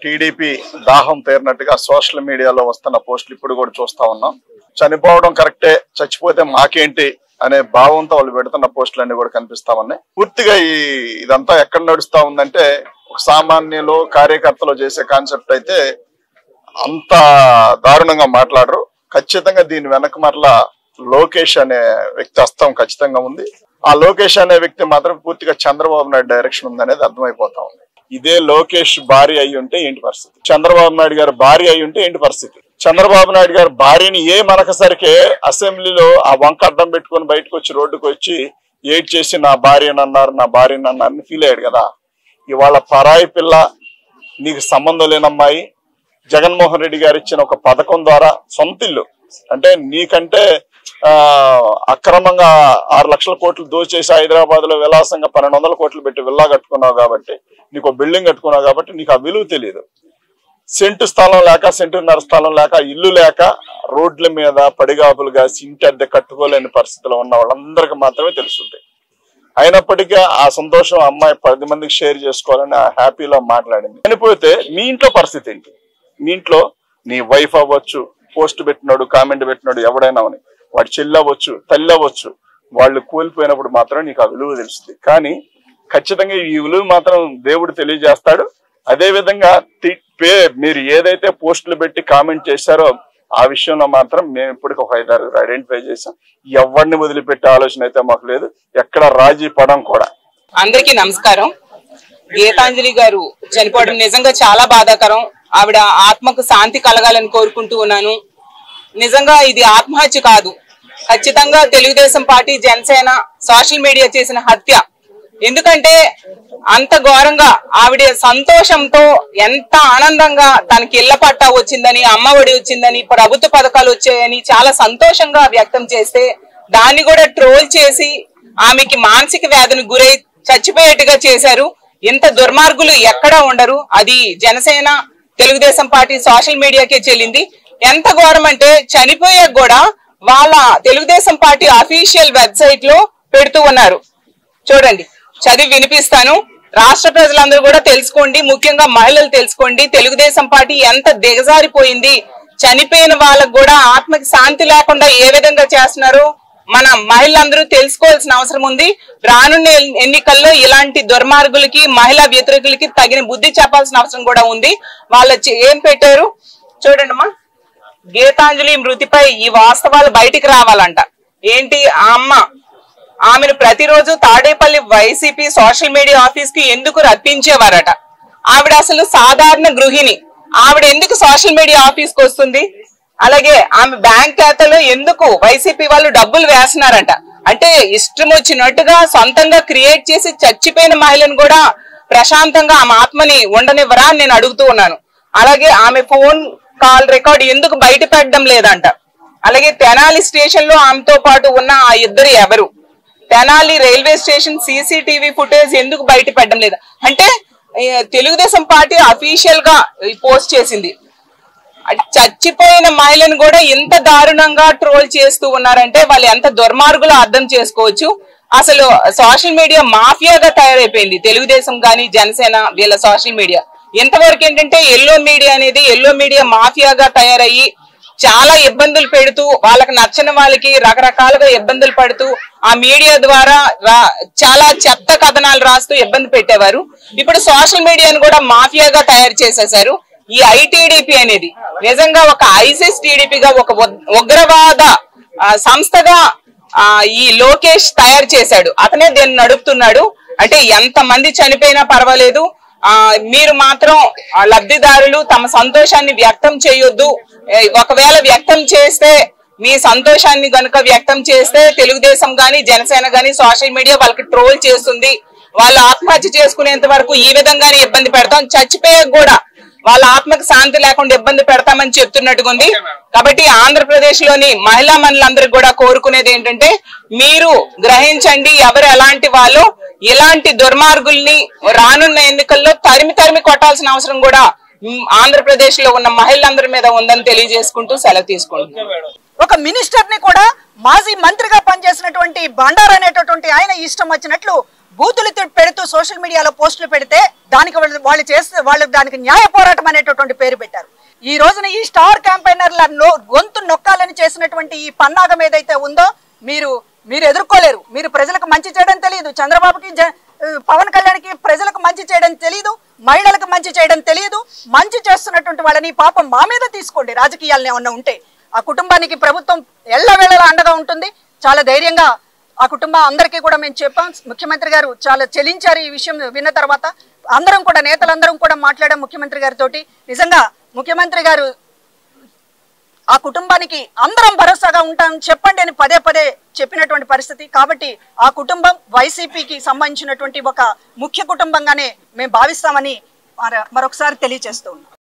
TDP దాహం తీరినట్టుగా social మీడియాలో వస్తున్న పోస్టులు ఇప్పుడు కూడా చూస్తా ఉన్నాం. చనిపోవడం కరెక్టే, చచ్చిపోతే మాకేంటి అనే భావంతో వాళ్ళు పెడుతున్న పోస్టులు అన్ని కూడా కనిపిస్తా ఉన్నాయి. పూర్తిగా ఇదంతా ఎక్కడ నడుస్తా ఉందంటే ఒక సామాన్యులు కార్యకర్తలు చేసే కాన్సెప్ట్ అయితే అంత దారుణంగా మాట్లాడరు. ఖచ్చితంగా దీని వెనక మరలా లోకేష్ అనే వ్యక్తి హస్తం ఖచ్చితంగా ఉంది. ఆ లోకేష్ అనే వ్యక్తి మాత్రం పూర్తిగా చంద్రబాబు నాయుడు డైరెక్షన్ ఉందనేది అర్థమైపోతా ఉంది. ఇదే లోకేష్ భార్య అయి ఉంటే ఏంటి పరిస్థితి, చంద్రబాబు నాయుడు గారు భార్య అయి ఉంటే ఏంటి పరిస్థితి? చంద్రబాబు నాయుడు గారు భార్యని ఏ మనకసరికే అసెంబ్లీలో ఆ వంక అడ్డం పెట్టుకుని బయటకు వచ్చి రోడ్డుకు వచ్చి ఏడ్ చేసి నా భార్యని అన్నారని ఫీల్ అయ్యాడు కదా. ఇవాళ పరాయి పిల్ల, నీకు సంబంధం లేనమ్మాయి, జగన్మోహన్ రెడ్డి గారు ఇచ్చిన ఒక పథకం ద్వారా సొంత ఇల్లు అంటే నీకంటే అక్రమంగా 6 లక్షల కోట్లు దోచేసి హైదరాబాద్ లో విలాసంగా 1200 కోట్లు పెట్టి విల్లా కట్టుకున్నావు కాబట్టి, నీకు బిల్డింగ్ కట్టుకున్నావు కాబట్టి నీకు ఆ విలువ తెలియదు. సెంటు స్థలం లేక, సెంటున్నర స్థలం లేక, ఇల్లు లేక రోడ్ల మీద పడిగాపులుగా ఇంటి అద్దె కట్టుకోలేని పరిస్థితిలో ఉన్న వాళ్ళందరికీ మాత్రమే తెలుస్తుంది. అయినప్పటికీ ఆ సంతోషం అమ్మాయి 10 మందికి షేర్ చేసుకోవాలని ఆ హ్యాపీలో మాట్లాడింది. చనిపోతే మీ ఇంట్లో పరిస్థితి ఏంటి? మీ ఇంట్లో నీ వైఫ్ అవ్వచ్చు, పోస్ట్ పెట్టినాడు, కామెంట్ పెట్టినాడు, ఎవడైనా అని, వాడి చెల్లి అవ్వచ్చు, తల్లి అవ్వచ్చు, వాళ్ళు కూలిపోయినప్పుడు మాత్రం నీకు ఆ విలువ తెలుస్తుంది. కానీ ఖచ్చితంగా ఈ విలువ మాత్రం దేవుడు తెలియజేస్తాడు. అదే విధంగా మీరు ఏదైతే పోస్టులు పెట్టి కామెంట్ చేశారో ఆ విషయంలో మాత్రం మేము ఇప్పటికి ఒక 5-6 ఐడెంటిఫై చేసాం. ఎవరిని వదిలిపెట్టే ఆలోచన అయితే మాకు లేదు, ఎక్కడ రాజీ పడం కూడా. అందరికీ నమస్కారం. గీతాంజలి గారు చనిపోవడం నిజంగా చాలా బాధాకరం. ఆవిడ ఆత్మకు శాంతి కలగాలని కోరుకుంటూ ఉన్నాను. నిజంగా ఇది ఆత్మహత్య కాదు, ఖచ్చితంగా Telugu Desam party, Janasena, social media చేసిన హత్య. ఎందుకంటే అంత ఘోరంగా ఆవిడ సంతోషంతో ఎంత ఆనందంగా తనకి ఇళ్ల పట్టా వచ్చిందని, అమ్మఒడి వచ్చిందని, ప్రభుత్వ పథకాలు వచ్చాయని చాలా సంతోషంగా వ్యక్తం చేస్తే దాన్ని కూడా ట్రోల్ చేసి ఆమెకి మానసిక వ్యాధిని గురై చచ్చిపోయేట్టుగా చేశారు. ఇంత దుర్మార్గులు ఎక్కడా ఉండరు. అది జనసేన, తెలుగుదేశం పార్టీ సోషల్ మీడియాకే చెల్లింది. ఎంత ఘోరం అంటే చనిపోయాక కూడా వాళ్ళ తెలుగుదేశం పార్టీ అఫీషియల్ వెబ్సైట్ లో పెడుతూ ఉన్నారు. చూడండి, చదివి వినిపిస్తాను. రాష్ట్ర ప్రజలందరూ కూడా తెలుసుకోండి, ముఖ్యంగా మహిళలు తెలుసుకోండి, తెలుగుదేశం పార్టీ ఎంత దిగజారిపోయింది. చనిపోయిన వాళ్ళకు కూడా ఆత్మకి శాంతి లేకుండా ఏ విధంగా చేస్తున్నారో మన మహిళలందరూ తెలుసుకోవాల్సిన అవసరం ఉంది. రానున్న ఎన్నికల్లో ఇలాంటి దుర్మార్గులకి, మహిళా వ్యతిరేకులకి తగిన బుద్ధి చెప్పాల్సిన అవసరం కూడా ఉంది. వాళ్ళ ఏం పెట్టారు చూడండి అమ్మా. గీతాంజలి మృతిపై ఈ వాస్తవాలు బయటికి రావాలంట. ఏంటి, ఆ అమ్మ ఆమెను ప్రతిరోజు Tadepalli YCP social media office కి ఎందుకు రప్పించేవారట? ఆవిడ అసలు సాధారణ గృహిణి, ఆవిడ ఎందుకు సోషల్ మీడియా ఆఫీస్ కి వస్తుంది? అలాగే ఆమె బ్యాంక్ ఖాతాలో ఎందుకు వైసీపీ వాళ్ళు డబ్బులు వేస్తున్నారంట? అంటే ఇష్టం వచ్చినట్టుగా సొంతంగా క్రియేట్ చేసి చచ్చిపోయిన మహిళను కూడా ప్రశాంతంగా ఆమె ఆత్మని ఉండనివ్వరా అని నేను అడుగుతూ ఉన్నాను. అలాగే ఆమె ఫోన్ కాల్ రికార్డ్ ఎందుకు బయట పెట్టడం లేదంట? అలాగే తెనాలి స్టేషన్ లో ఆమెతో పాటు ఉన్న ఆ ఇద్దరు ఎవరు? Tenali railway station CCTV footage ఎందుకు బయట పెట్టడం లేదా? అంటే తెలుగుదేశం పార్టీ అఫీషియల్ గా పోస్ట్ చేసింది. చచ్చిపోయిన మహిళను కూడా ఇంత దారుణంగా ట్రోల్ చేస్తూ ఉన్నారంటే వాళ్ళు ఎంత దుర్మార్గులో అర్థం చేసుకోవచ్చు. అసలు సోషల్ మీడియా మాఫియాగా తయారైపోయింది తెలుగుదేశం గాని, జనసేన, వీళ్ళ సోషల్ మీడియా. ఇంతవరకు ఏంటంటే ఎల్లో మీడియా అనేది ఎల్లో మీడియా మాఫియాగా తయారయ్యి చాలా ఇబ్బందులు పెడుతూ, వాళ్ళకి నచ్చని వాళ్ళకి రకరకాలుగా ఇబ్బందులు పడుతూ ఆ మీడియా ద్వారా చాలా చెత్త కథనాలు రాస్తూ ఇబ్బంది పెట్టేవారు. ఇప్పుడు సోషల్ మీడియాను కూడా మాఫియాగా తయారు చేసేశారు. ఈ ఐటీడీపీ అనేది నిజంగా ఒక ఐసిస్ టీడీపీగా, ఒక ఉగ్రవాద సంస్థగా ఈ లోకేష్ తయారు చేశాడు. అతనే దీన్ని నడుపుతున్నాడు. అంటే ఎంత మంది చనిపోయినా పర్వాలేదు, మీరు మాత్రం లబ్ధిదారులు తమ సంతోషాన్ని వ్యక్తం చేయొద్దు. ఒకవేళ వ్యక్తం చేస్తే, మీ సంతోషాన్ని గనుక వ్యక్తం చేస్తే తెలుగుదేశం గాని, జనసేన గాని సోషల్ మీడియా వాళ్ళకి ట్రోల్ చేస్తుంది. వాళ్ళు ఆత్మహత్య చేసుకునేంత వరకు ఈ విధంగానే ఇబ్బంది పెడతాం, చచ్చిపోయాక కూడా వాళ్ళ ఆత్మకి శాంతి లేకుండా ఇబ్బంది పెడతామని చెప్తున్నట్టుగా ఉంది. కాబట్టి ఆంధ్రప్రదేశ్ లోని మహిళా మనులందరికీ కూడా కోరుకునేది ఏంటంటే, మీరు గ్రహించండి ఎవరు ఎలాంటి వాళ్ళు. ఇలాంటి దుర్మార్గుల్ని రానున్న ఎన్నికల్లో తరిమి కొట్టాల్సిన అవసరం కూడా ఆంధ్రప్రదేశ్ లో ఉన్న మహిళలందరి మీద ఉందని తెలియజేసుకుంటూ సెలవు తీసుకుంటున్నాను. ఒక మినిస్టర్ ని కూడా మాజీ మంత్రిగా పనిచేసినటువంటి బండారు అనేటటువంటి ఆయన ఇష్టం వచ్చినట్లు బూతులు పెడుతూ సోషల్ మీడియాలో పోస్టులు పెడితే దానికి వాళ్ళు దానికి న్యాయ పోరాటం అనేటటువంటి పేరు పెట్టారు. ఈ రోజున ఈ స్టార్ క్యాంపెయినర్ల గొంతు నొక్కాలని చేసినటువంటి ఈ పన్నాగం ఏదైతే ఉందో మీరు ఎదుర్కోలేరు. మీరు ప్రజలకు మంచి చేయడం తెలియదు, చంద్రబాబుకి పవన్ కళ్యాణ్కి ప్రజలకు మంచి చేయడం తెలియదు, మహిళలకు మంచి చేయడం తెలియదు. మంచి చేస్తున్నటువంటి వాళ్ళని పాపం మా మీద తీసుకోండి. రాజకీయాలను ఏమన్నా ఉంటే ఆ కుటుంబానికి ప్రభుత్వం ఎల్లవేళలా అండగా ఉంటుంది. చాలా ధైర్యంగా ఆ కుటుంబం అందరికీ కూడా మేము చెప్పాం. ముఖ్యమంత్రి గారు చాలా చెలించారు ఈ విషయం విన్న తర్వాత. అందరం కూడా నేతలందరం కూడా మాట్లాడాం ముఖ్యమంత్రి గారితో. నిజంగా ముఖ్యమంత్రి గారు ఆ కుటుంబానికి అందరం భరోసాగా ఉంటాం చెప్పండి అని పదే పదే చెప్పినటువంటి పరిస్థితి. కాబట్టి ఆ కుటుంబం వైసీపీకి సంబంధించినటువంటి ఒక ముఖ్య కుటుంబంగానే మేము భావిస్తామని మరొకసారి తెలియజేస్తూ ఉన్నాం.